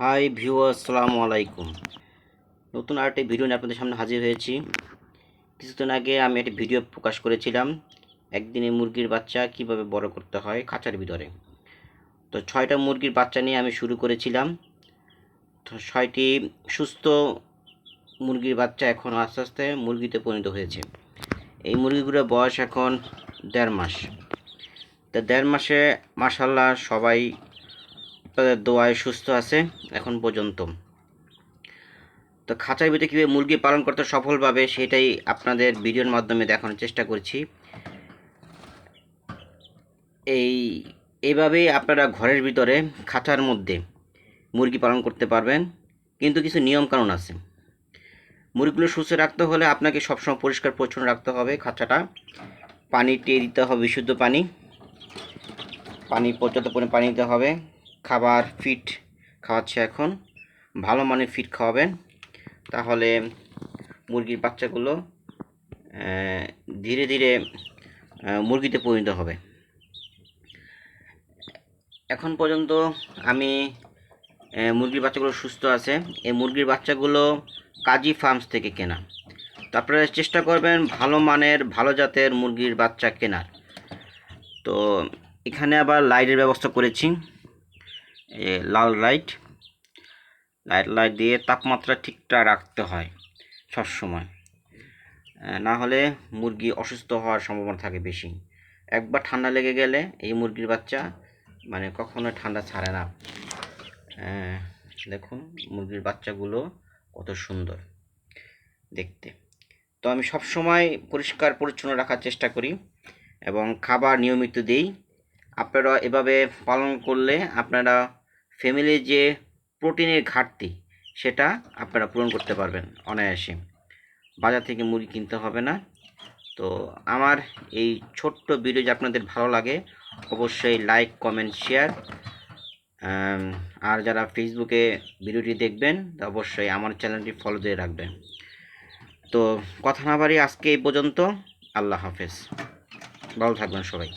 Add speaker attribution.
Speaker 1: High viewer, আসসালামু আলাইকুম। নতুন আরেকটি ভিডিও নিয়ে আপনাদের সামনে হাজির হয়েছি। কিছুদিন আগে আমি একটি ভিডিও প্রকাশ করেছিলাম একদিনে মুরগির বাচ্চা কিভাবে বড় করতে হয় খাঁচার ভিতরে। তো 6টা মুরগির বাচ্চা নিয়ে আমি শুরু করেছিলাম। তো 6টি সুস্থ মুরগির বাচ্চা এখন আস্তে আস্তে মুরগিতে পরিণত হয়েছে। এই মুরগিগুলোর বয়স এখন 1.5 মাস। তো 1.5 মাসে মাশাআল্লাহ সবাই তাদের দোয়ায় সুস্থ আছে এখন পর্যন্ত। তো খাঁচার ভিতরে কীভাবে মুরগি পালন করতে সফলভাবে সেটাই আপনাদের ভিডিওর মাধ্যমে দেখানোর চেষ্টা করছি। এইভাবেই আপনারা ঘরের ভিতরে খাঁচার মধ্যে মুরগি পালন করতে পারবেন, কিন্তু কিছু নিয়মকানুন আছে। মুরগিগুলো সুস্থ রাখতে হলে আপনাকে সবসময় পরিষ্কার পরিচ্ছন্ন রাখতে হবে খাঁচাটা। পানি দিতে হবে, বিশুদ্ধ পানি পর্যাপ্ত পরিমাণে পানি দিতে হবে। খাবার ফিড খাওয়াচ্ছে এখন, ভালো মানের ফিড খাওয়াবেন, তাহলে মুরগির বাচ্চাগুলো ধীরে ধীরে মুরগিতে পরিণত হবে। এখন পর্যন্ত আমি মুরগির বাচ্চাগুলো সুস্থ আছে। এই মুরগির বাচ্চাগুলো কাজী ফার্মস থেকে কেনা। তো আপনারা চেষ্টা করবেন ভালো মানের ভালো জাতের মুরগির বাচ্চা কেনার। তো এখানে আবার লাইটের ব্যবস্থা করেছি, লাল লাইট দিয়ে তাপমাত্রা ঠিকঠাক রাখতে হয় সবসময়, না হলে মুরগি অসুস্থ হওয়ার সম্ভাবনা থাকে বেশি। একবার ঠান্ডা লেগে গেলে এই মুরগির বাচ্চা কখনো ঠান্ডা ছাড়ে না। দেখুন মুরগির বাচ্চাগুলো কত সুন্দর দেখতে। তো আমি সব সময় পরিষ্কার পরিচ্ছন্ন রাখার চেষ্টা করি এবং খাবার নিয়মিত দিই। আপনারা এভাবে পালন করলে আপনারা ফ্যামিলির যে প্রোটিনের ঘাটতি সেটা আপনারা পূরণ করতে পারবেন অনায়াসে। বাজার থেকে মুরগি কিনতে হবে না। তো আমার এই ছোট্ট ভিডিও যদি আপনাদের ভালো লাগে অবশ্যই লাইক, কমেন্ট, শেয়ার। আর যারা ফেসবুকে ভিডিওটি দেখবেন অবশ্যই আমার চ্যানেলটি ফলো দিয়ে রাখবেন। তো কথা না বাড়িয়ে আজকে এই পর্যন্ত। আল্লাহ হাফেজ, ভালো থাকবেন সবাই।